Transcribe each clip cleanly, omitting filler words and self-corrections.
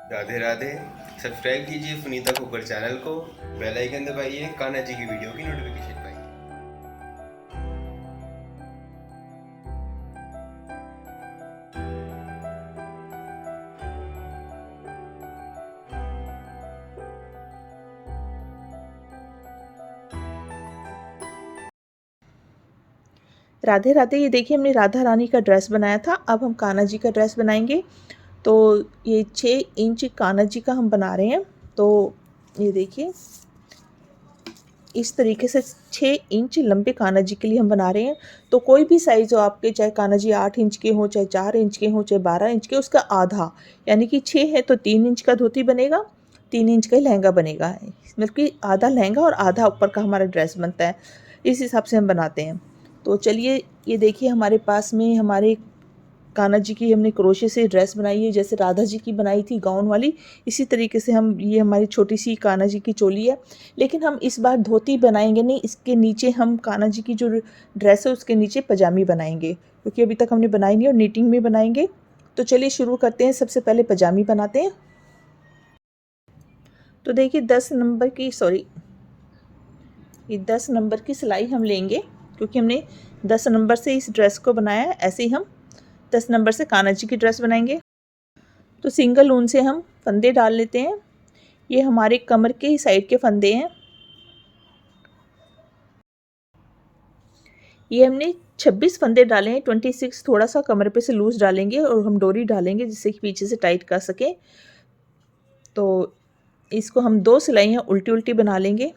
Radhe Radhe. Subscribe कीजिए सुनीता खोकर channel को, bell icon दबाइए, कान्हा जी की वीडियो की नोटिफिकेशन पाइए। राधे राधे। ये देखिए हमने राधा रानी का ड्रेस बनाया था, अब हम कान्हा जी का ड्रेस बनाएंगे। तो ये 6 इंच कान्हा जी का हम बना रहे हैं। तो ये देखिए इस तरीके से 6 इंच लंबे कान्हा जी के लिए हम बना रहे हैं। तो कोई भी साइज़ हो आपके, चाहे कान्हा जी 8 इंच के हों, चाहे 4 इंच के हों, चाहे 12 इंच के, उसका आधा यानी कि 6 है तो 3 इंच का धोती बनेगा, 3 इंच का ही लहंगा बनेगा। मतलब कि आधा लहंगा और आधा ऊपर का हमारा ड्रेस बनता है, इस हिसाब से हम बनाते हैं। तो चलिए ये देखिए हमारे पास में हमारे कान्हा जी की हमने क्रोशे से ड्रेस बनाई है, जैसे राधा जी की बनाई थी गाउन वाली। इसी तरीके से हम, ये हमारी छोटी सी कान्हा जी की चोली है, लेकिन हम इस बार धोती बनाएंगे नहीं, इसके नीचे हम कान्हा जी की जो ड्रेस है उसके नीचे पजामी बनाएंगे, क्योंकि अभी तक हमने बनाई नहीं और नीटिंग में बनाएंगे। तो चलिए शुरू करते हैं। सबसे पहले पजामी बनाते हैं। तो देखिए 10 नंबर की, सॉरी, ये 10 नंबर की सिलाई हम लेंगे, क्योंकि हमने 10 नंबर से इस ड्रेस को बनाया है। ऐसे ही हम 10 नंबर से कान्हा जी की ड्रेस बनाएंगे। तो सिंगल ऊन से हम फंदे डाल लेते हैं। ये हमारे कमर के साइड के फंदे हैं। ये हमने 26 फंदे डाले हैं, 26 थोड़ा सा कमर पे से लूज डालेंगे और हम डोरी डालेंगे जिससे कि पीछे से टाइट कर सकें। तो इसको हम 2 सिलाइयाँ उल्टी उल्टी बना लेंगे।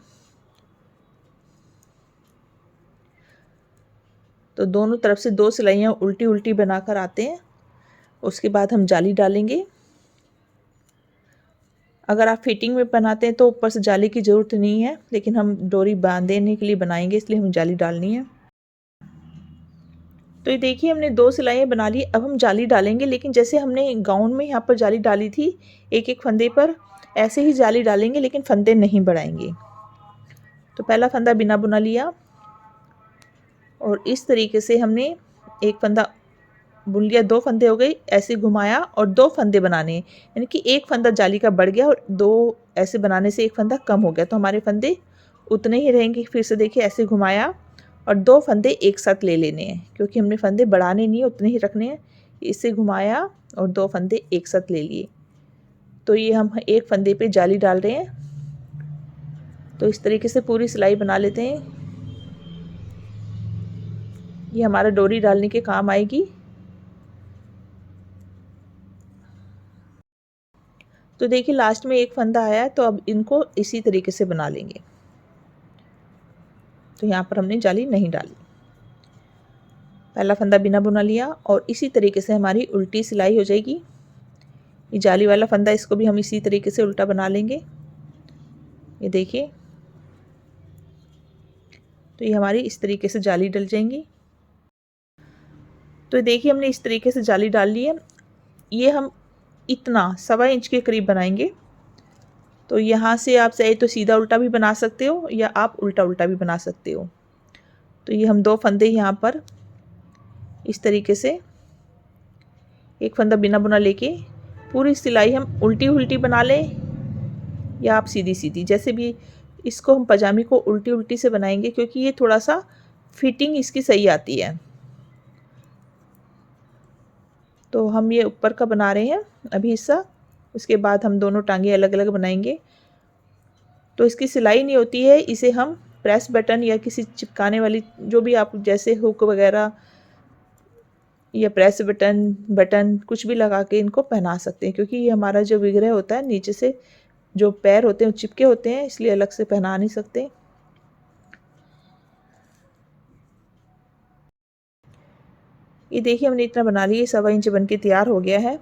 तो दोनों तरफ से 2 सिलाइयाँ उल्टी उल्टी बनाकर आते हैं। उसके बाद हम जाली डालेंगे। अगर आप फिटिंग में बनाते हैं तो ऊपर से जाली की ज़रूरत नहीं है, लेकिन हम डोरी बांधने के लिए बनाएंगे, इसलिए हमें जाली डालनी है। तो ये देखिए हमने 2 सिलाइयाँ बना ली। अब हम जाली डालेंगे, लेकिन जैसे हमने गाउन में यहाँ पर जाली डाली थी एक एक फंदे पर, ऐसे ही जाली डालेंगे, लेकिन फंदे नहीं बढ़ाएंगे। तो पहला फंदा बिना बुना लिया और इस तरीके से हमने एक फंदा बुन लिया, 2 फंदे हो गए, ऐसे घुमाया और 2 फंदे बनाने, यानी कि एक फंदा जाली का बढ़ गया और 2 ऐसे बनाने से एक फंदा कम हो गया, तो हमारे फंदे उतने ही रहेंगे। फिर से देखिए ऐसे घुमाया और 2 फंदे एक साथ ले लेने हैं, क्योंकि हमने फंदे बढ़ाने नहीं, उतने ही रखने हैं। इसे घुमाया और 2 फंदे एक साथ ले लिए। तो ये हम एक फंदे पे जाली डाल रहे हैं। तो इस तरीके से पूरी सिलाई बना लेते हैं। ये हमारा डोरी डालने के काम आएगी। तो देखिए लास्ट में एक फंदा आया है, तो अब इनको इसी तरीके से बना लेंगे। तो यहाँ पर हमने जाली नहीं डाली, पहला फंदा बिना बुना लिया और इसी तरीके से हमारी उल्टी सिलाई हो जाएगी। ये जाली वाला फंदा, इसको भी हम इसी तरीके से उल्टा बना लेंगे। ये देखिए, तो ये हमारी इस तरीके से जाली डल जाएंगी। तो देखिए हमने इस तरीके से जाली डाल ली है। ये हम इतना 1.25 इंच के करीब बनाएंगे। तो यहाँ से आप चाहे तो सीधा उल्टा भी बना सकते हो या आप उल्टा उल्टा भी बना सकते हो। तो ये हम 2 फंदे यहाँ पर इस तरीके से, एक फंदा बिना बुना लेके पूरी सिलाई हम उल्टी उल्टी बना लें या आप सीधी सीधी, जैसे भी। इसको हम पजामी को उल्टी उल्टी से बनाएंगे, क्योंकि ये थोड़ा सा फिटिंग इसकी सही आती है। तो हम ये ऊपर का बना रहे हैं अभी हिस्सा, उसके बाद हम दोनों टांगे अलग अलग बनाएंगे। तो इसकी सिलाई नहीं होती है, इसे हम प्रेस बटन या किसी चिपकाने वाली, जो भी आप, जैसे हुक वगैरह या प्रेस बटन बटन कुछ भी लगा के इनको पहना सकते हैं, क्योंकि ये हमारा जो विग्रह होता है नीचे से जो पैर होते हैं चिपके होते हैं, इसलिए अलग से पहना नहीं सकते। ये देखिए हमने इतना बना लिया, 1.25 इंच बन के तैयार हो गया है।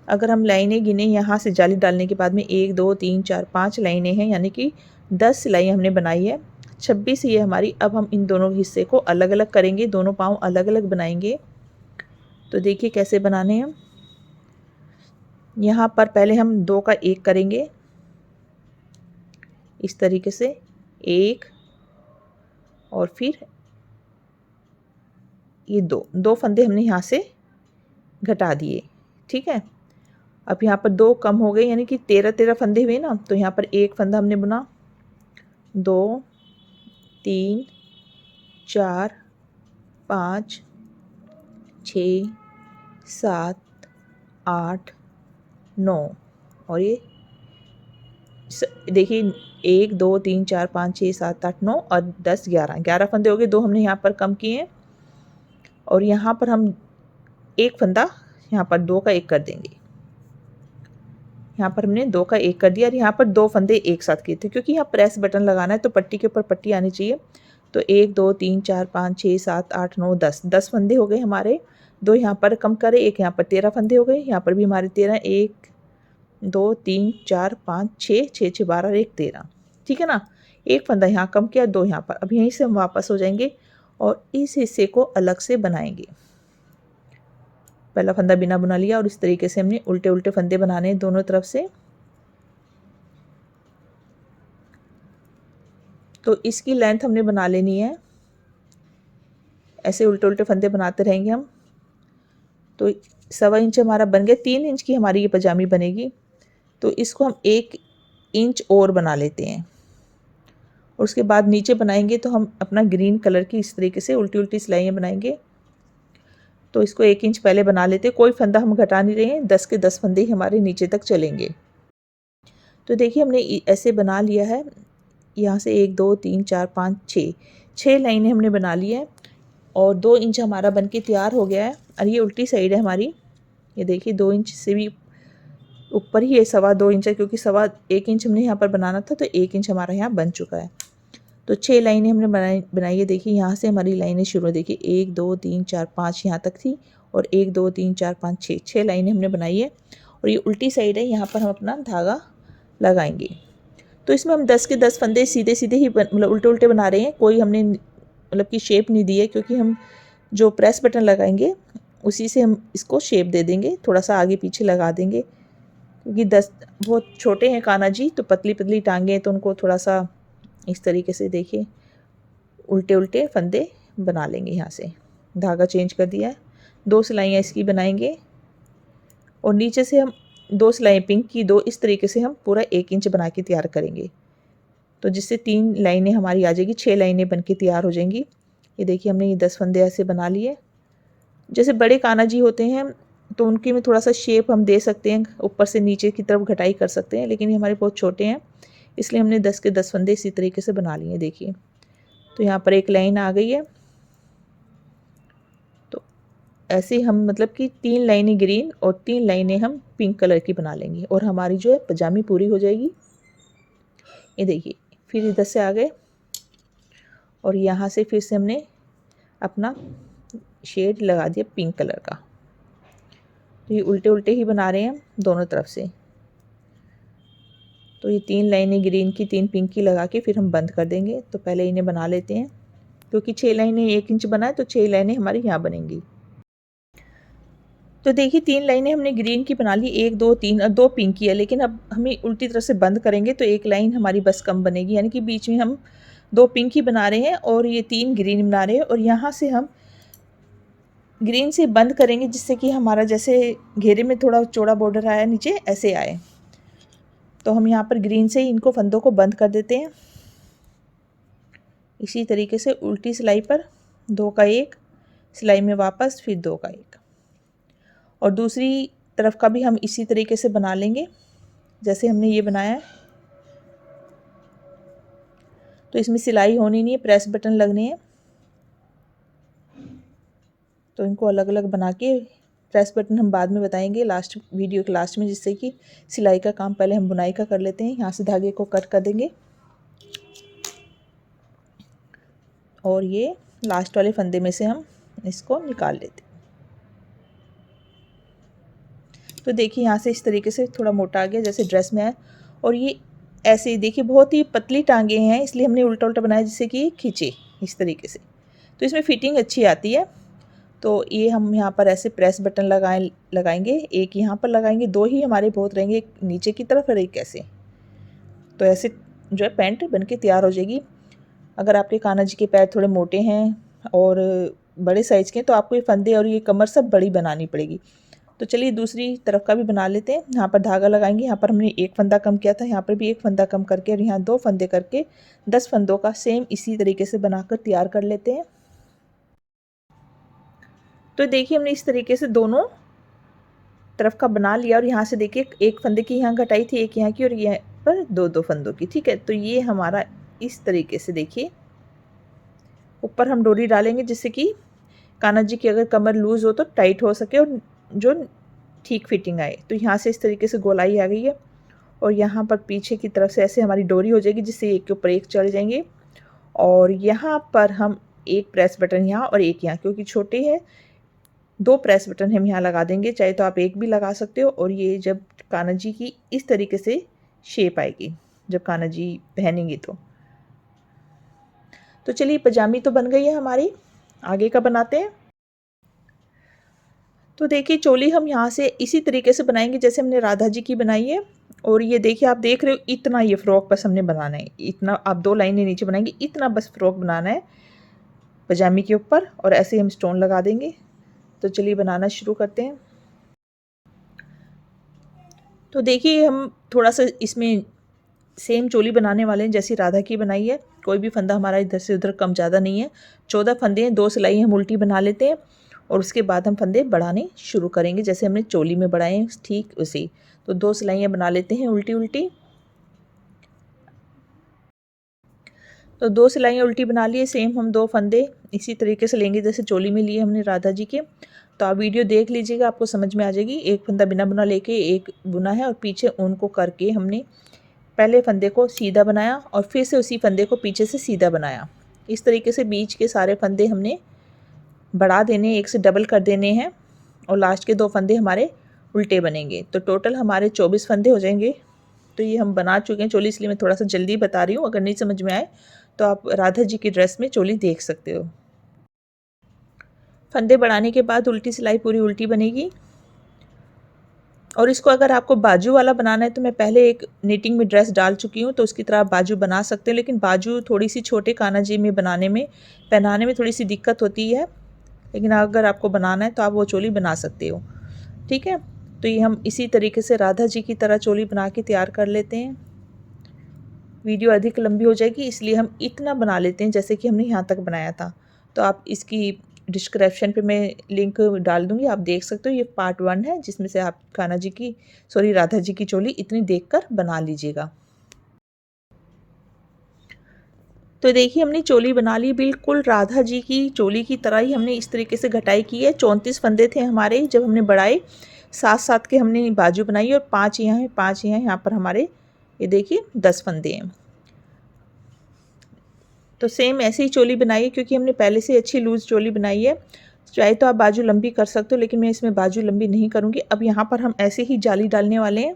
अगर हम लाइनें गिने यहाँ से जाली डालने के बाद में 1 2 3 4 5 लाइनें हैं, यानी कि 10 सिलाई हमने बनाई है, 26 ये हमारी। अब हम इन दोनों हिस्से को अलग अलग करेंगे, दोनों पाँव अलग अलग बनाएंगे। तो देखिए कैसे बनाने हैं। यहाँ पर पहले हम 2 का 1 करेंगे, इस तरीके से 1, और फिर ये 2 फंदे हमने यहाँ से घटा दिए, ठीक है। अब यहाँ पर 2 कम हो गए, यानी कि 13 फंदे हुए ना। तो यहाँ पर एक फंदा हमने बुना, 2 3 4 5 6 7 8 9 और ये देखिए 1 2 3 4 5 6 7 8 9 और 10 11 फंदे हो गए। 2 हमने यहाँ पर कम किए हैं और यहाँ पर हम एक फंदा यहाँ पर 2 का 1 कर देंगे। यहाँ पर हमने 2 का 1 कर दिया और यहाँ पर 2 फंदे एक साथ किए थे, क्योंकि यहाँ प्रेस बटन लगाना है तो पट्टी के ऊपर पट्टी आनी चाहिए। तो 1 2 3 4 5 6 7 8 9 10 फंदे हो गए हमारे। 2 यहाँ पर कम करे, एक यहाँ पर 13 फंदे हो गए। यहाँ पर भी हमारे 13, 1 2 3 4 5 6 6 6 12 और 1 13, ठीक है ना। एक फंदा यहाँ कम किया, 2 यहाँ पर। अब यहीं से हम वापस हो जाएंगे और इस हिस्से को अलग से बनाएंगे। पहला फंदा बिना बुना लिया और इस तरीके से हमने उल्टे उल्टे फंदे बनाने हैं दोनों तरफ से। तो इसकी लेंथ हमने बना लेनी है, ऐसे उल्टे उल्टे फंदे बनाते रहेंगे हम। तो 1.25 इंच हमारा बन गया, 3 इंच की हमारी ये पजामी बनेगी। तो इसको हम 1 इंच और बना लेते हैं और उसके बाद नीचे बनाएंगे तो हम अपना ग्रीन कलर की इस तरीके से उल्टी उल्टी सिलाइयाँ बनाएंगे। तो इसको 1 इंच पहले बना लेते हैं, कोई फंदा हम घटा नहीं रहे हैं, 10 के 10 फंदे ही हमारे नीचे तक चलेंगे। तो देखिए हमने ऐसे बना लिया है, यहाँ से 1 2 3 4 5 6 लाइनें हमने बना ली है और 2 इंच हमारा बनके तैयार हो गया है। और ये उल्टी साइड है हमारी, ये देखिए 2 इंच से भी ऊपर ही है, 2.25 इंच है, क्योंकि 1.25 इंच हमने यहाँ पर बनाना था तो 1 इंच हमारा यहाँ बन चुका है। तो 6 लाइनें हमने बनाई है। देखिए यहाँ से हमारी लाइनें शुरू, देखिए 1 2 3 4 5 यहाँ तक थी और 1 2 3 4 5 6 लाइनें हमने बनाई है और ये उल्टी साइड है। यहाँ पर हम अपना धागा लगाएंगे। तो इसमें हम 10 के 10 फंदे सीधे सीधे ही मतलब उल्टे उल्टे बना रहे हैं, कोई हमने मतलब कि शेप नहीं दी है, क्योंकि हम जो प्रेस बटन लगाएंगे उसी से हम इसको शेप दे देंगे, थोड़ा सा आगे पीछे लगा देंगे, क्योंकि 10 बहुत छोटे हैं कान्हा जी, तो पतली पतली टांगे हैं, तो उनको थोड़ा सा इस तरीके से देखिए उल्टे उल्टे फंदे बना लेंगे। यहाँ से धागा चेंज कर दिया है, 2 सिलाइयाँ इसकी बनाएंगे और नीचे से हम 2 सिलाई पिंक की 2, इस तरीके से हम पूरा 1 इंच बना के तैयार करेंगे। तो जिससे 3 लाइनें हमारी आ जाएगी, 6 लाइनें बन के तैयार हो जाएंगी। ये देखिए हमने ये 10 फंदे ऐसे बना लिए। जैसे बड़े कान्हा जी होते हैं तो उनकी में थोड़ा सा शेप हम दे सकते हैं, ऊपर से नीचे की तरफ घटाई कर सकते हैं, लेकिन ये हमारे बहुत छोटे हैं, इसलिए हमने 10 के 10 फंदे इसी तरीके से बना लिए। देखिए तो यहाँ पर एक लाइन आ गई है। तो ऐसे हम मतलब कि 3 लाइनें ग्रीन और 3 लाइनें हम पिंक कलर की बना लेंगे और हमारी जो है पजामी पूरी हो जाएगी। ये देखिए फिर इधर से आ गए और यहाँ से फिर से हमने अपना शेड लगा दिया पिंक कलर का। तो ये उल्टे उल्टे ही बना रहे हैं दोनों तरफ से। तो ये 3 लाइनें ग्रीन की 3 पिंक की लगा के फिर हम बंद कर देंगे। तो पहले इन्हें बना लेते हैं, क्योंकि 6 लाइनें 1 इंच बना है तो 6 लाइनें हमारी यहाँ बनेंगी। तो देखिए 3 लाइनें हमने ग्रीन की बना ली, 1 2 3 और 2 पिंक की है, लेकिन अब हमें उल्टी तरफ से बंद करेंगे तो एक लाइन हमारी बस कम बनेगी, यानी कि बीच में हम 2 पिंक की बना रहे हैं और ये 3 ग्रीन बना रहे हैं और यहाँ से हम ग्रीन से बंद करेंगे, जिससे कि हमारा जैसे घेरे में थोड़ा चौड़ा बॉर्डर आया नीचे ऐसे आए। तो हम यहाँ पर ग्रीन से ही इनको फंदों को बंद कर देते हैं। इसी तरीके से उल्टी सिलाई पर 2 का 1 सिलाई में वापस, फिर 2 का 1 और दूसरी तरफ का भी हम इसी तरीके से बना लेंगे जैसे हमने ये बनाया है। तो इसमें सिलाई होनी नहीं है, प्रेस बटन लगने हैं। तो इनको अलग अलग बना के प्रेस बटन हम बाद में बताएंगे लास्ट वीडियो के लास्ट में, जिससे कि सिलाई का काम पहले हम बुनाई का कर लेते हैं। यहाँ से धागे को कट कर देंगे और ये लास्ट वाले फंदे में से हम इसको निकाल लेते हैं। तो देखिए यहाँ से इस तरीके से थोड़ा मोटा आ गया जैसे ड्रेस में है और ये ऐसे ही देखिए बहुत ही पतली टांगे हैं, इसलिए हमने उल्टा उल्टा बनाया जिससे कि खींचे इस तरीके से। तो इसमें फिटिंग अच्छी आती है। तो ये हम यहाँ पर ऐसे प्रेस बटन लगाएंगे, एक यहाँ पर लगाएंगे, 2 ही हमारे बहुत रहेंगे, एक नीचे की तरफ और एक ऐसे। तो ऐसे जो है पैंट बन के तैयार हो जाएगी। अगर आपके कान्हा जी के पैर थोड़े मोटे हैं और बड़े साइज़ के हैं तो आपको ये फंदे और ये कमर सब बड़ी बनानी पड़ेगी। तो चलिए दूसरी तरफ का भी बना लेते हैं। यहाँ पर धागा लगाएंगे, यहाँ पर हमने एक फंदा कम किया था, यहाँ पर भी एक फंदा कम करके और यहाँ 2 फंदे करके 10 फंदों का सेम इसी तरीके से बनाकर तैयार कर लेते हैं। तो देखिए हमने इस तरीके से दोनों तरफ का बना लिया और यहाँ से देखिए एक फंदे की यहाँ घटाई थी, एक यहाँ की और यहाँ पर 2-2 फंदों की। ठीक है, तो ये हमारा इस तरीके से देखिए ऊपर हम डोरी डालेंगे जिससे कि कान्हा जी की अगर कमर लूज़ हो तो टाइट हो सके और जो ठीक फिटिंग आए। तो यहाँ से इस तरीके से गोलाई आ गई है और यहाँ पर पीछे की तरफ से ऐसे हमारी डोरी हो जाएगी जिससे एक के ऊपर एक चढ़ जाएंगे। और यहाँ पर हम एक प्रेस बटन यहाँ और एक यहाँ, क्योंकि छोटे हैं 2 प्रेस बटन हम यहाँ लगा देंगे, चाहे तो आप एक भी लगा सकते हो। और ये जब कान्हा जी की इस तरीके से शेप आएगी जब कान्हा जी पहनेंगे तो चलिए पजामी तो बन गई है हमारी, आगे का बनाते हैं। तो देखिए चोली हम यहाँ से इसी तरीके से बनाएंगे जैसे हमने राधा जी की बनाई है। और ये देखिए आप देख रहे हो इतना ये फ्रॉक बस हमने बनाना है, इतना आप 2 लाइनें नीचे बनाएंगे, इतना बस फ्रॉक बनाना है पजामी के ऊपर और ऐसे हम स्टोन लगा देंगे। तो चलिए बनाना शुरू करते हैं। तो देखिए हम थोड़ा सा इसमें सेम चोली बनाने वाले हैं जैसी राधा की बनाई है, कोई भी फंदा हमारा इधर से उधर कम ज़्यादा नहीं है। 14 फंदे हैं, 2 सिलाई हम उल्टी बना लेते हैं और उसके बाद हम फंदे बढ़ाने शुरू करेंगे जैसे हमने चोली में बढ़ाए हैं ठीक उसी। तो 2 सिलाइयाँ बना लेते हैं उल्टी उल्टी। तो 2 सिलाइयाँ उल्टी बना लिए, सेम हम 2 फंदे इसी तरीके से लेंगे जैसे चोली में लिए हमने राधा जी के। तो आप वीडियो देख लीजिएगा, आपको समझ में आ जाएगी। एक फंदा बिना बुना लेके एक बुना है और पीछे ऊन को करके हमने पहले फंदे को सीधा बनाया और फिर से उसी फंदे को पीछे से सीधा बनाया। इस तरीके से बीच के सारे फंदे हमने बढ़ा देने, एक से डबल कर देने हैं और लास्ट के 2 फंदे हमारे उल्टे बनेंगे। तो टोटल हमारे 24 फंदे हो जाएंगे। तो ये हम बना चुके हैं चोली, इसलिए मैं थोड़ा सा जल्दी बता रही हूँ। अगर नहीं समझ में आए तो आप राधा जी की ड्रेस में चोली देख सकते हो। फंदे बढ़ाने के बाद उल्टी सिलाई पूरी उल्टी बनेगी। और इसको अगर आपको बाजू वाला बनाना है तो मैं पहले एक निटिंग में ड्रेस डाल चुकी हूँ, तो उसकी तरह आप बाजू बना सकते हैं। लेकिन बाजू थोड़ी सी छोटे कान्हा जी में बनाने में पहनाने में थोड़ी सी दिक्कत होती है, लेकिन अगर आपको बनाना है तो आप वो चोली बना सकते हो। ठीक है, तो ये हम इसी तरीके से राधा जी की तरह चोली बना के तैयार कर लेते हैं। वीडियो अधिक लंबी हो जाएगी इसलिए हम इतना बना लेते हैं जैसे कि हमने यहाँ तक बनाया था। तो आप इसकी डिस्क्रिप्शन पे मैं लिंक डाल दूँगी, आप देख सकते हो। ये पार्ट 1 है जिसमें से आप राधा जी की चोली इतनी देखकर बना लीजिएगा। तो देखिए हमने चोली बना ली, बिल्कुल राधा जी की चोली की तरह ही हमने इस तरीके से घटाई की है। 34 फंदे थे हमारे जब हमने बढ़ाए, 7-7 के हमने बाजू बनाई और 5 यहाँ हैं 5 यहाँ पर हमारे ये देखिए 10 फंदे हैं। तो सेम ऐसे ही चोली बनाइए क्योंकि हमने पहले से अच्छी लूज़ चोली बनाई है। चाहे तो आप बाजू लंबी कर सकते हो, लेकिन मैं इसमें बाजू लंबी नहीं करूँगी। अब यहाँ पर हम ऐसे ही जाली डालने वाले हैं।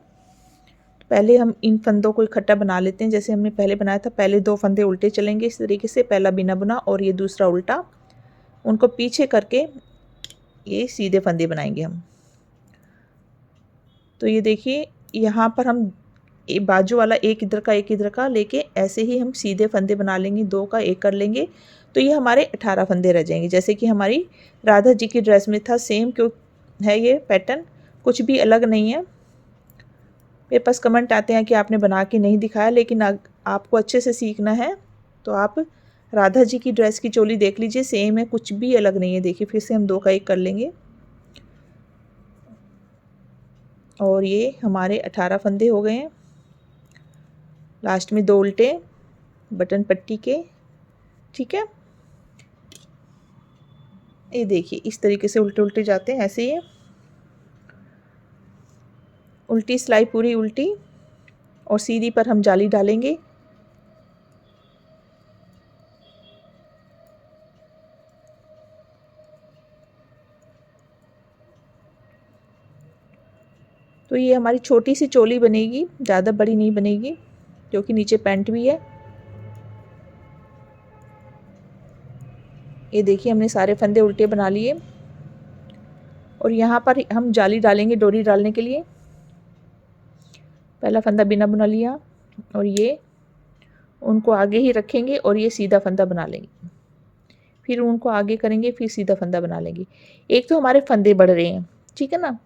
पहले हम इन फंदों को इकट्ठा बना लेते हैं जैसे हमने पहले बनाया था। पहले 2 फंदे उल्टे चलेंगे इस तरीके से, पहला बिना बुना और ये दूसरा उल्टा, उनको पीछे करके ये सीधे फंदे बनाएंगे हम। तो ये देखिए यहाँ पर हम बाजू वाला एक इधर का लेके ऐसे ही हम सीधे फंदे बना लेंगे, 2 का 1 कर लेंगे। तो ये हमारे 18 फंदे रह जाएंगे जैसे कि हमारी राधा जी की ड्रेस में था। सेम क्यों है ये पैटर्न, कुछ भी अलग नहीं है। मेरे पास कमेंट आते हैं कि आपने बना के नहीं दिखाया, लेकिन आपको अच्छे से सीखना है तो आप राधा जी की ड्रेस की चोली देख लीजिए, सेम है, कुछ भी अलग नहीं है। देखिए फिर से हम 2 का 1 कर लेंगे और ये हमारे 18 फंदे हो गए हैं। लास्ट में 2 उल्टे बटन पट्टी के। ठीक है, ये देखिए इस तरीके से उल्टे उल्टे जाते हैं ऐसे ही। उल्टी सिलाई पूरी उल्टी और सीधी पर हम जाली डालेंगे। तो ये हमारी छोटी सी चोली बनेगी, ज़्यादा बड़ी नहीं बनेगी क्योंकि नीचे पैंट भी है। ये देखिए हमने सारे फंदे उल्टे बना लिए और यहाँ पर हम जाली डालेंगे डोरी डालने के लिए। पहला फंदा बिना बुना लिया और ये उनको आगे ही रखेंगे और ये सीधा फंदा बना लेंगे, फिर उनको आगे करेंगे, फिर सीधा फंदा बना लेंगे। एक तो हमारे फंदे बढ़ रहे हैं, ठीक है ना।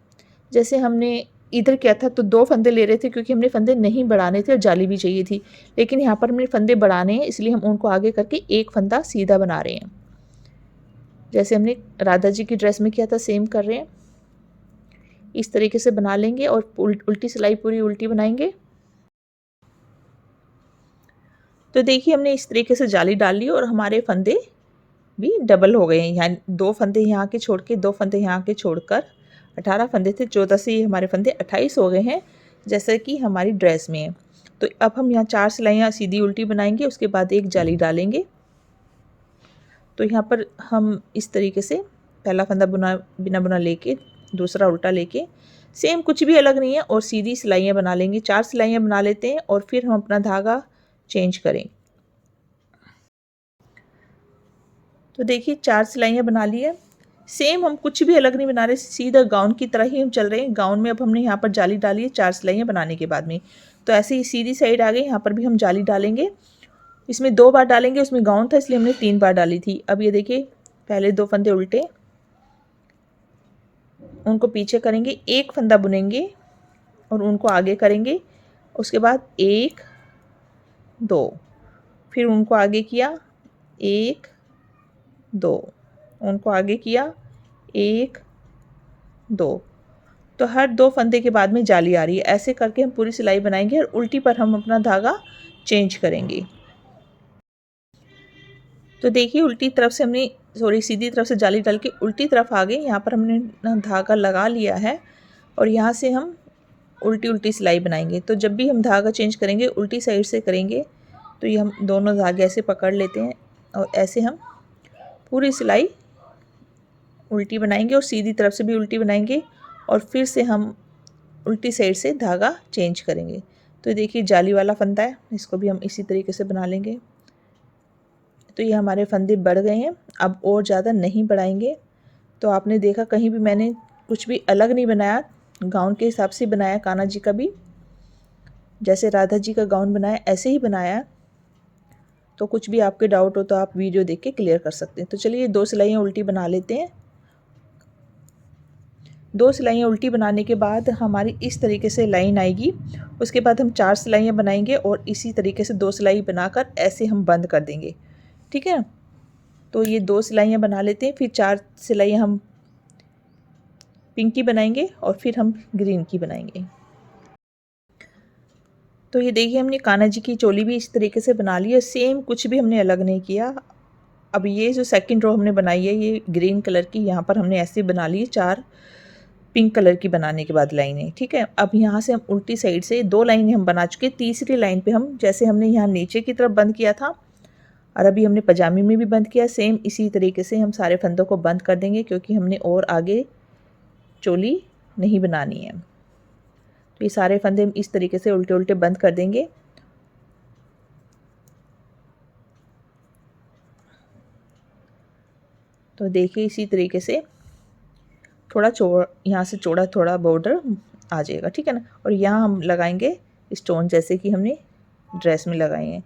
जैसे हमने इधर किया था तो 2 फंदे ले रहे थे क्योंकि हमने फंदे नहीं बढ़ाने थे और जाली भी चाहिए थी, लेकिन यहाँ पर हमने फंदे बढ़ाने हैं इसलिए हम उनको आगे करके एक फंदा सीधा बना रहे हैं। जैसे हमने राधा जी की ड्रेस में किया था सेम कर रहे हैं। इस तरीके से बना लेंगे और उल्टी सिलाई पूरी उल्टी बनाएंगे। तो देखिए हमने इस तरीके से जाली डाल ली और हमारे फंदे भी डबल हो गए हैं। यहाँ 2 फंदे यहाँ के छोड़ के 2 फंदे यहाँ के छोड़कर 18 फंदे थे, 14 से ये हमारे फंदे 28 हो गए हैं, जैसा कि हमारी ड्रेस में है। तो अब हम यहाँ 4 सिलाइयाँ सीधी उल्टी बनाएंगे, उसके बाद एक जाली डालेंगे। तो यहाँ पर हम इस तरीके से पहला फंदा बिना बुना लेके दूसरा उल्टा लेके सेम कुछ भी अलग नहीं है और सीधी सिलाइयाँ बना लेंगे। 4 सिलाइयाँ बना लेते हैं और फिर हम अपना धागा चेंज करें। तो देखिए 4 सिलाइयाँ बना ली है। सेम हम कुछ भी अलग नहीं बना रहे, सीधा गाउन की तरह ही हम चल रहे हैं। गाउन में अब हमने यहाँ पर जाली डाली है 4 सिलाइयाँ बनाने के बाद में। तो ऐसे ही सीधी साइड आ गई, यहाँ पर भी हम जाली डालेंगे। इसमें 2 बार डालेंगे, उसमें गाउन था इसलिए हमने 3 बार डाली थी। अब ये देखिए पहले 2 फंदे उल्टे, उनको पीछे करेंगे, एक फंदा बुनेंगे और उनको आगे करेंगे। उसके बाद 1 2, फिर उनको आगे किया 1 2, उनको आगे किया 1 2। तो हर 2 फंदे के बाद में जाली आ रही है। ऐसे करके हम पूरी सिलाई बनाएंगे और उल्टी पर हम अपना धागा चेंज करेंगे। तो देखिए उल्टी तरफ से हमने सीधी तरफ से जाली डाल के उल्टी तरफ आ गए। यहाँ पर हमने धागा लगा लिया है और यहाँ से हम उल्टी उल्टी सिलाई बनाएंगे। तो जब भी हम धागा चेंज करेंगे उल्टी साइड से करेंगे। तो ये हम दोनों धागे ऐसे पकड़ लेते हैं और ऐसे हम पूरी सिलाई उल्टी बनाएंगे और सीधी तरफ से भी उल्टी बनाएंगे और फिर से हम उल्टी साइड से धागा चेंज करेंगे। तो देखिए जाली वाला फंदा है, इसको भी हम इसी तरीके से बना लेंगे। तो ये हमारे फंदे बढ़ गए हैं, अब और ज़्यादा नहीं बढ़ाएंगे। तो आपने देखा कहीं भी मैंने कुछ भी अलग नहीं बनाया, गाउन के हिसाब से बनाया। कान्हा जी का भी जैसे राधा जी का गाउन बनाया ऐसे ही बनाया। तो कुछ भी आपके डाउट हो तो आप वीडियो देख के क्लियर कर सकते हैं। तो चलिए 2 सिलाइयाँ उल्टी बना लेते हैं। 2 सिलाइयाँ उल्टी बनाने के बाद हमारी इस तरीके से लाइन आएगी। उसके बाद हम 4 सिलाइयाँ बनाएंगे और इसी तरीके से 2 सिलाई बनाकर ऐसे हम बंद कर देंगे, ठीक है। तो ये 2 सिलाइयाँ बना लेते हैं, फिर 4 सिलाइयाँ हम पिंक की बनाएंगे और फिर हम ग्रीन की बनाएंगे। तो ये देखिए हमने कान्हा जी की चोली भी इस तरीके से बना ली है, सेम कुछ भी हमने अलग नहीं किया। अब ये जो सेकंड रो हमने बनाई है ये ग्रीन कलर की, यहाँ पर हमने ऐसे बना ली 4 पिंक कलर की बनाने के बाद लाइनें, ठीक है। अब यहाँ से हम उल्टी साइड से 2 लाइनें हम बना चुके। तीसरी लाइन पे हम जैसे हमने यहाँ नीचे की तरफ बंद किया था और अभी हमने पजामे में भी बंद किया, सेम इसी तरीके से हम सारे फंदों को बंद कर देंगे क्योंकि हमने और आगे चोली नहीं बनानी है। तो ये सारे फंदे हम इस तरीके से उल्टे उल्टे बंद कर देंगे। तो देखिए इसी तरीके से थोड़ा यहाँ से चौड़ा थोड़ा बॉर्डर आ जाएगा, ठीक है ना। और यहाँ हम लगाएंगे स्टोन जैसे कि हमने ड्रेस में लगाए हैं।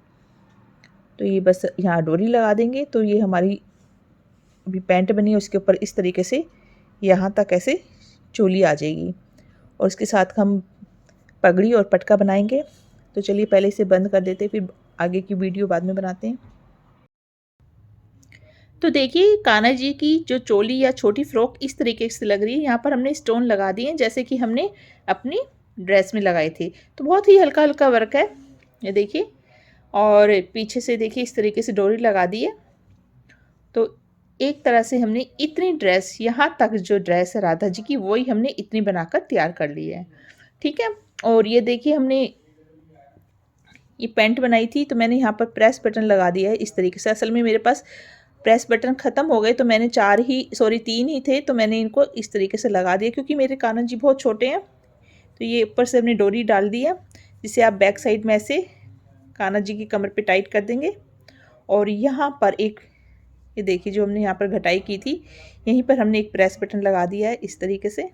तो ये बस यहाँ डोरी लगा देंगे। तो ये हमारी अभी पैंट बनी है उसके ऊपर इस तरीके से यहाँ तक ऐसे चोली आ जाएगी और इसके साथ हम पगड़ी और पटका बनाएंगे। तो चलिए पहले इसे बंद कर देते हैं, फिर आगे की वीडियो बाद में बनाते हैं। तो देखिए कान्हा जी की जो चोली या छोटी फ्रॉक इस तरीके से लग रही है। यहाँ पर हमने स्टोन लगा दिए जैसे कि हमने अपनी ड्रेस में लगाए थे। तो बहुत ही हल्का हल्का वर्क है ये देखिए। और पीछे से देखिए इस तरीके से डोरी लगा दी है। तो एक तरह से हमने इतनी ड्रेस, यहाँ तक जो ड्रेस है राधा जी की वही हमने इतनी बनाकर तैयार कर ली है, ठीक है। और ये देखिए हमने ये पैंट बनाई थी तो मैंने यहाँ पर प्रेस बटन लगा दिया है इस तरीके से। असल में मेरे पास प्रेस बटन ख़त्म हो गए तो मैंने 3 ही थे तो मैंने इनको इस तरीके से लगा दिया क्योंकि मेरे कान्हा जी बहुत छोटे हैं। तो ये ऊपर से हमने डोरी डाल दी है जिसे आप बैक साइड में ऐसे कान्हा जी की कमर पे टाइट कर देंगे। और यहाँ पर एक ये देखिए जो हमने यहाँ पर घटाई की थी यहीं पर हमने एक प्रेस बटन लगा दिया है इस तरीके से,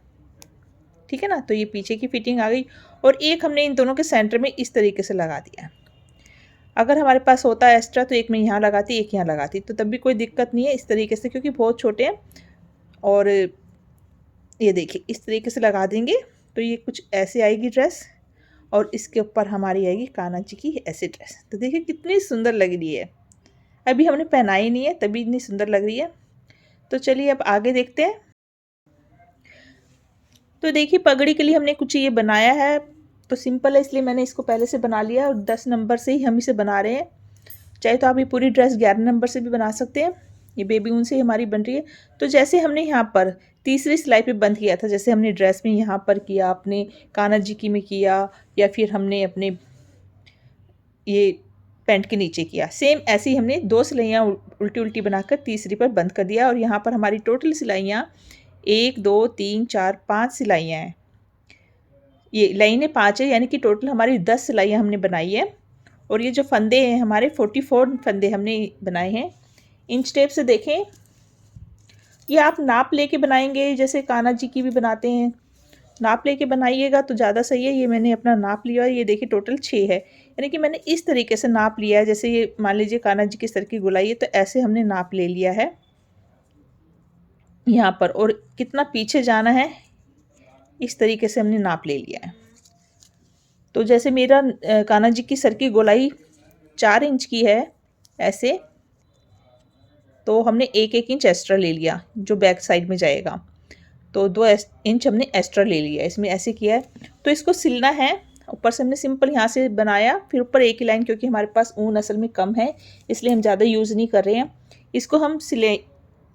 ठीक है ना। तो ये पीछे की फिटिंग आ गई और एक हमने इन दोनों के सेंटर में इस तरीके से लगा दिया। अगर हमारे पास होता है एक्स्ट्रा तो एक मैं यहाँ लगाती एक यहाँ लगाती तो तब भी कोई दिक्कत नहीं है इस तरीके से, क्योंकि बहुत छोटे हैं और ये देखिए इस तरीके से लगा देंगे तो ये कुछ ऐसे आएगी ड्रेस, और इसके ऊपर हमारी आएगी कान्हा जी की ऐसे ड्रेस। तो देखिए कितनी सुंदर लग रही है। अभी हमने पहनाई नहीं है तभी इतनी सुंदर लग रही है। तो चलिए अब आगे देखते हैं। तो देखिए पगड़ी के लिए हमने कुछ ये बनाया है, तो सिंपल है इसलिए मैंने इसको पहले से बना लिया और 10 नंबर से ही हम इसे बना रहे हैं। चाहे तो आप ये पूरी ड्रेस 11 नंबर से भी बना सकते हैं। ये बेबी ऊन से हमारी बन रही है। तो जैसे हमने यहाँ पर तीसरी सिलाई पे बंद किया था, जैसे हमने ड्रेस में यहाँ पर किया, अपने कान्हा जी की में किया, या फिर हमने अपने ये पैंट के नीचे किया, सेम ऐसे ही हमने 2 सिलाइयाँ उल्टी उल्टी बनाकर तीसरी पर बंद कर दिया। और यहाँ पर हमारी टोटल सिलाइयाँ 1 2 3 4 5 सिलाइयाँ हैं। ये लाइनें 5 है, यानी कि टोटल हमारी 10 सिलाइयाँ हमने बनाई है। और ये जो फंदे हैं हमारे 44 फंदे हमने बनाए हैं। इंच टेप से देखें, ये आप नाप लेके बनाएंगे जैसे कान्हा जी की भी बनाते हैं, नाप लेके बनाइएगा तो ज़्यादा सही है। ये मैंने अपना नाप लिया और ये देखिए टोटल 6 है, यानी कि मैंने इस तरीके से नाप लिया है। जैसे ये मान लीजिए कान्हा जी के सर की गोलाई है तो ऐसे हमने नाप ले लिया है यहाँ पर, और कितना पीछे जाना है इस तरीके से हमने नाप ले लिया है। तो जैसे मेरा कान्हा जी की सर की गोलाई 4 इंच की है ऐसे, तो हमने 1 इंच एक्स्ट्रा ले लिया जो बैक साइड में जाएगा, तो 2 इंच हमने एक्स्ट्रा ले लिया, इसमें ऐसे किया है। तो इसको सिलना है। ऊपर से हमने सिंपल यहाँ से बनाया, फिर ऊपर एक ही लाइन, क्योंकि हमारे पास ऊन असल में कम है इसलिए हम ज़्यादा यूज़ नहीं कर रहे हैं। इसको हम सिले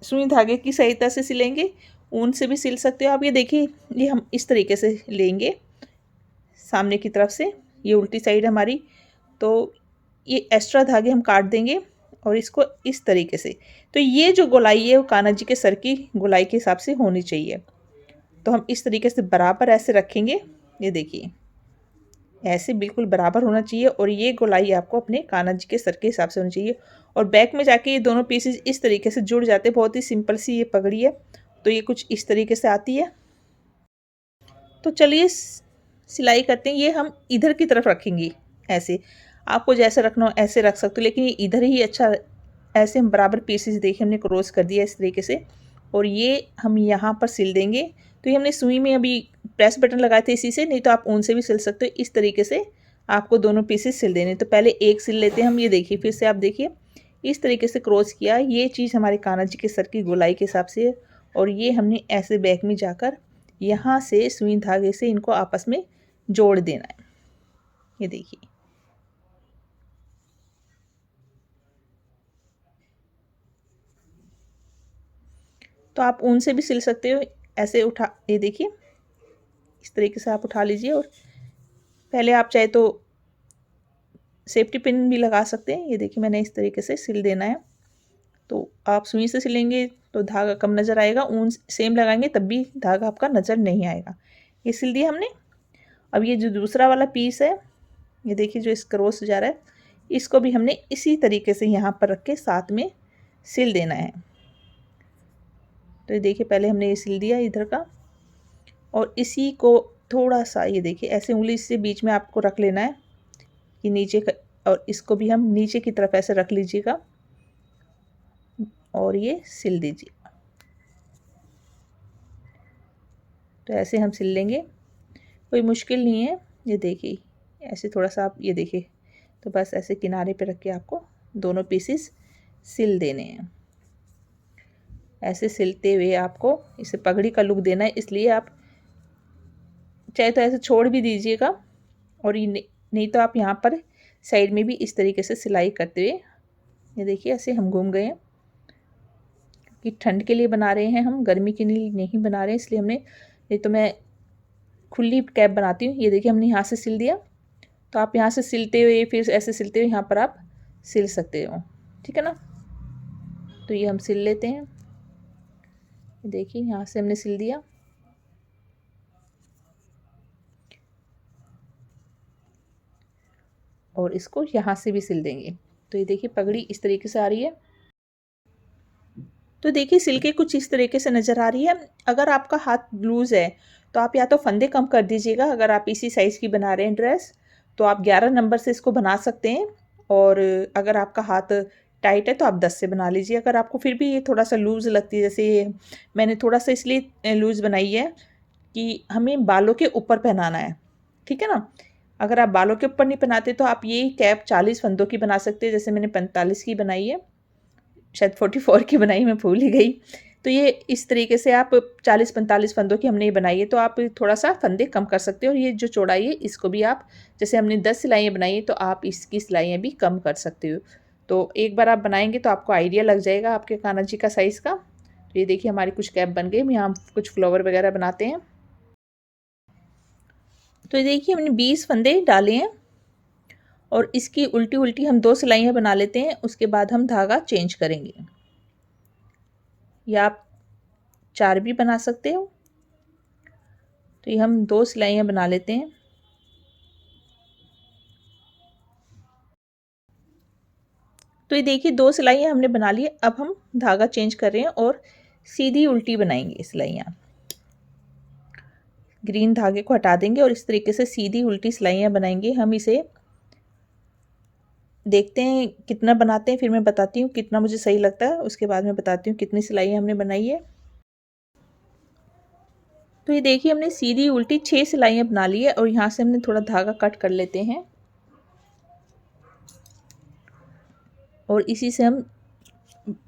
सुई धागे की सहायता से सिलेंगे, ऊन से भी सिल सकते हो आप। ये देखिए ये हम इस तरीके से लेंगे सामने की तरफ से, ये उल्टी साइड हमारी, तो ये एक्स्ट्रा धागे हम काट देंगे और इसको इस तरीके से। तो ये जो गोलाई है वो कान्हा जी के सर की गोलाई के हिसाब से होनी चाहिए। तो हम इस तरीके से बराबर ऐसे रखेंगे, ये देखिए ऐसे बिल्कुल बराबर होना चाहिए। और ये गोलाई आपको अपने कान्हा जी के सर के हिसाब से होनी चाहिए। और बैक में जाके ये दोनों पीसेस इस तरीके से जुड़ जाते हैं। बहुत ही सिंपल सी ये पगड़ी है, तो ये कुछ इस तरीके से आती है। तो चलिए सिलाई करते हैं। ये हम इधर की तरफ रखेंगे ऐसे, आपको जैसे रखना हो ऐसे रख सकते हो, लेकिन ये इधर ही अच्छा। ऐसे हम बराबर पीसेस देखिए हमने क्रॉस कर दिया इस तरीके से, और ये हम यहाँ पर सिल देंगे। तो ये हमने सुई में अभी प्रेस बटन लगाए थे इसी से, नहीं तो आप ऊन से भी सिल सकते हो। इस तरीके से आपको दोनों पीसेस सिल देने। तो पहले एक सिल लेते हैं हम, ये देखिए फिर से आप देखिए इस तरीके से क्रॉस किया। ये चीज़ हमारे कान्हा जी के सर की गोलाई के हिसाब से है, और ये हमने ऐसे बैक में जाकर यहाँ से सुई धागे से इनको आपस में जोड़ देना है। ये देखिए तो आप ऊन से भी सिल सकते हो ऐसे उठा, ये देखिए इस तरीके से आप उठा लीजिए। और पहले आप चाहे तो सेफ्टी पिन भी लगा सकते हैं। ये देखिए मैंने इस तरीके से सिल देना है। तो आप सुई से सिलेंगे तो धागा कम नज़र आएगा, ऊन सेम लगाएंगे तब भी धागा आपका नज़र नहीं आएगा। ये सिल दिया हमने। अब ये जो दूसरा वाला पीस है, ये देखिए जो इस क्रॉस जा रहा है, इसको भी हमने इसी तरीके से यहाँ पर रख के साथ में सिल देना है। तो ये देखिए पहले हमने ये सिल दिया इधर का, और इसी को थोड़ा सा ये देखिए ऐसे उंगली से बीच में आपको रख लेना है कि नीचे का, और इसको भी हम नीचे की तरफ ऐसे रख लीजिएगा और ये सिल दीजिए। तो ऐसे हम सिल लेंगे, कोई मुश्किल नहीं है। ये देखिए ऐसे थोड़ा सा आप ये देखिए, तो बस ऐसे किनारे पे रख के आपको दोनों पीसेस सिल देने हैं। ऐसे सिलते हुए आपको इसे पगड़ी का लुक देना है, इसलिए आप चाहे तो ऐसे छोड़ भी दीजिएगा, और ये नहीं तो आप यहाँ पर साइड में भी इस तरीके से सिलाई करते हुए, ये देखिए ऐसे हम घूम गए हैं। कि ठंड के लिए बना रहे हैं हम, गर्मी के लिए नहीं बना रहे हैं, इसलिए हमने, ये तो मैं खुली कैप बनाती हूँ। ये देखिए हमने यहाँ से सिल दिया, तो आप यहाँ से सिलते हुए फिर ऐसे सिलते हुए यहाँ पर आप सिल सकते हो, ठीक है ना। तो ये हम सिल लेते हैं। देखिए यहाँ से हमने सिल दिया, और इसको यहाँ से भी सिल देंगे। तो ये देखिए पगड़ी इस तरीके से आ रही है। तो देखिए सिल के कुछ इस तरीके से नज़र आ रही है। अगर आपका हाथ लूज़ है तो आप या तो फंदे कम कर दीजिएगा। अगर आप इसी साइज़ की बना रहे हैं ड्रेस तो आप 11 नंबर से इसको बना सकते हैं। और अगर आपका हाथ टाइट है तो आप 10 से बना लीजिए। अगर आपको फिर भी ये थोड़ा सा लूज़ लगती है, जैसे मैंने थोड़ा सा इसलिए लूज़ बनाई है कि हमें बालों के ऊपर पहनाना है, ठीक है ना। अगर आप बालों के ऊपर नहीं पहनाते तो आप ये कैप 40 फंदों की बना सकते हैं, जैसे मैंने 45 की बनाई है, शायद 44 की बनाई, मैं भूल ही गई। तो ये इस तरीके से आप 40-45 फंदों की हमने ये बनाई है, तो आप थोड़ा सा फंदे कम कर सकते हो। और ये जो चौड़ाई है इसको भी आप, जैसे हमने 10 सिलाइयाँ बनाई है तो आप इसकी सिलाइयाँ भी कम कर सकते हो। तो एक बार आप बनाएंगे तो आपको आइडिया लग जाएगा आपके कान्हा जी का साइज़ का। तो ये देखिए हमारी कुछ कैप बन गई। हम यहाँ कुछ फ्लावर वगैरह बनाते हैं। तो ये देखिए हमने 20 फंदे डाले हैं और इसकी उल्टी उल्टी हम 2 सिलाइयाँ बना लेते हैं, उसके बाद हम धागा चेंज करेंगे। या आप 4 भी बना सकते हो। तो ये हम 2 सिलाइयाँ बना लेते हैं। तो ये देखिए 2 सिलाइयाँ हमने बना ली। अब हम धागा चेंज कर रहे हैं और सीधी उल्टी बनाएंगे सिलाइयाँ। ग्रीन धागे को हटा देंगे और इस तरीके से सीधी उल्टी सिलाइयाँ बनाएंगे। हम इसे देखते हैं कितना बनाते हैं, फिर मैं बताती हूँ कितना मुझे सही लगता है, उसके बाद मैं बताती हूँ कितनी सिलाइयाँ हमने बनाई है। तो ये देखिए हमने सीधी उल्टी 6 सिलाइयाँ बना ली है और यहाँ से हमने थोड़ा धागा कट कर लेते हैं और इसी से हम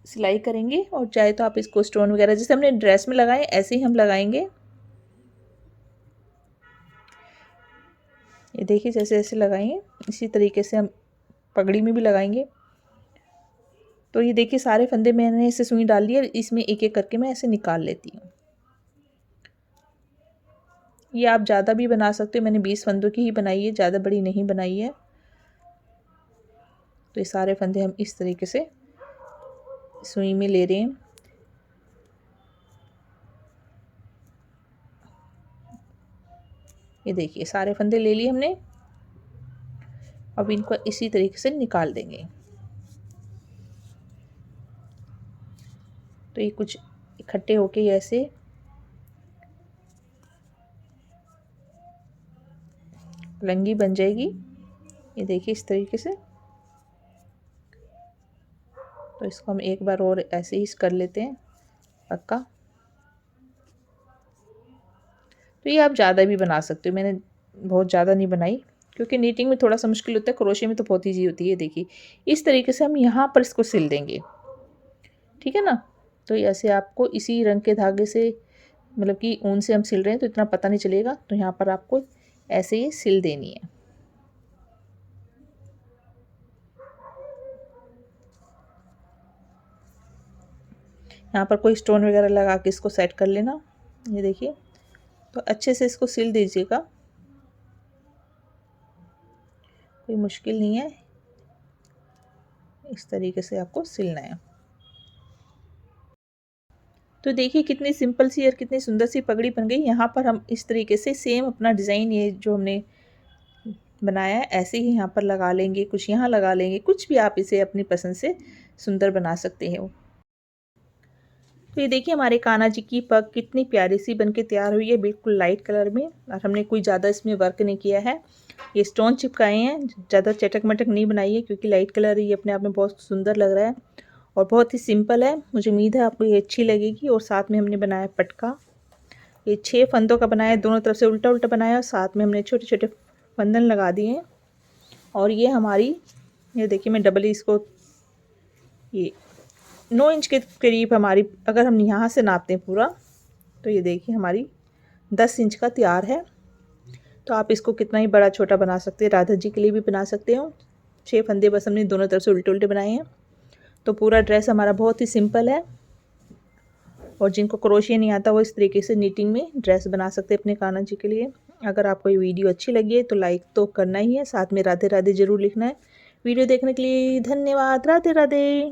सिलाई करेंगे। और चाहे तो आप इसको स्टोन वगैरह जैसे हमने ड्रेस में लगाए ऐसे ही हम लगाएंगे। ये देखिए जैसे जैसे लगाएंगे इसी तरीके से हम पगड़ी में भी लगाएंगे। तो ये देखिए सारे फंदे मैंने ऐसे सुई डाल ली है, इसमें एक एक करके मैं ऐसे निकाल लेती हूँ। ये आप ज़्यादा भी बना सकते हो, मैंने 20 फंदों की ही बनाई है, ज़्यादा बड़ी नहीं बनाई है। तो ये सारे फंदे हम इस तरीके से सुई में ले रहे हैं। ये देखिए सारे फंदे ले लिए हमने। अब इनको इसी तरीके से निकाल देंगे। तो ये कुछ इकट्ठे होके ऐसे लंगी बन जाएगी। ये देखिए इस तरीके से। तो इसको हम एक बार और ऐसे ही कर लेते हैं पक्का। तो ये आप ज़्यादा भी बना सकते हो, मैंने बहुत ज़्यादा नहीं बनाई क्योंकि नीटिंग में थोड़ा सा मुश्किल होता है, क्रोशे में तो बहुत ईजी होती है। देखिए इस तरीके से हम यहाँ पर इसको सिल देंगे, ठीक है ना। तो ऐसे आपको इसी रंग के धागे से, मतलब कि ऊन से हम सिल रहे हैं तो इतना पता नहीं चलेगा। तो यहाँ पर आपको ऐसे ही सिल देनी है। यहाँ पर कोई स्टोन वगैरह लगा के इसको सेट कर लेना। ये देखिए तो अच्छे से इसको सिल दीजिएगा, कोई मुश्किल नहीं है, इस तरीके से आपको सिलना है। तो देखिए कितनी सिंपल सी और कितनी सुंदर सी पगड़ी बन गई। यहाँ पर हम इस तरीके से सेम अपना डिज़ाइन, ये जो हमने बनाया है ऐसे ही यहाँ पर लगा लेंगे, कुछ यहाँ लगा लेंगे, कुछ भी आप इसे अपनी पसंद से सुंदर बना सकते हो। तो ये देखिए हमारे कान्हा जी की पग कितनी प्यारी सी बनके तैयार हुई है, बिल्कुल लाइट कलर में। और हमने कोई ज़्यादा इसमें वर्क नहीं किया है, ये स्टोन चिपकाए हैं, ज़्यादा चटक मटक नहीं बनाई है क्योंकि लाइट कलर ये अपने आप में बहुत सुंदर लग रहा है और बहुत ही सिंपल है। मुझे उम्मीद है आपको ये अच्छी लगेगी। और साथ में हमने बनाया पटका, ये 6 फंदों का बनाया, दोनों तरफ से उल्टा उल्टा बनाया और साथ में हमने छोटे छोटे फंदन लगा दिए हैं। और ये हमारी, ये देखिए मैं डबल इसको, ये 9 इंच के करीब हमारी, अगर हम यहाँ से नापते हैं पूरा तो ये देखिए हमारी 10 इंच का तैयार है। तो आप इसको कितना ही बड़ा छोटा बना सकते हैं, राधा जी के लिए भी बना सकते हो। 6 फंदे बस हमने दोनों तरफ से उल्टे उल्टे बनाए हैं। तो पूरा ड्रेस हमारा बहुत ही सिंपल है और जिनको क्रोशिया नहीं आता वो इस तरीके से नीटिंग में ड्रेस बना सकते हैं अपने कान्हा जी के लिए। अगर आपको ये वीडियो अच्छी लगी है तो लाइक तो करना ही है, साथ में राधे राधे ज़रूर लिखना है। वीडियो देखने के लिए धन्यवाद। राधे राधे।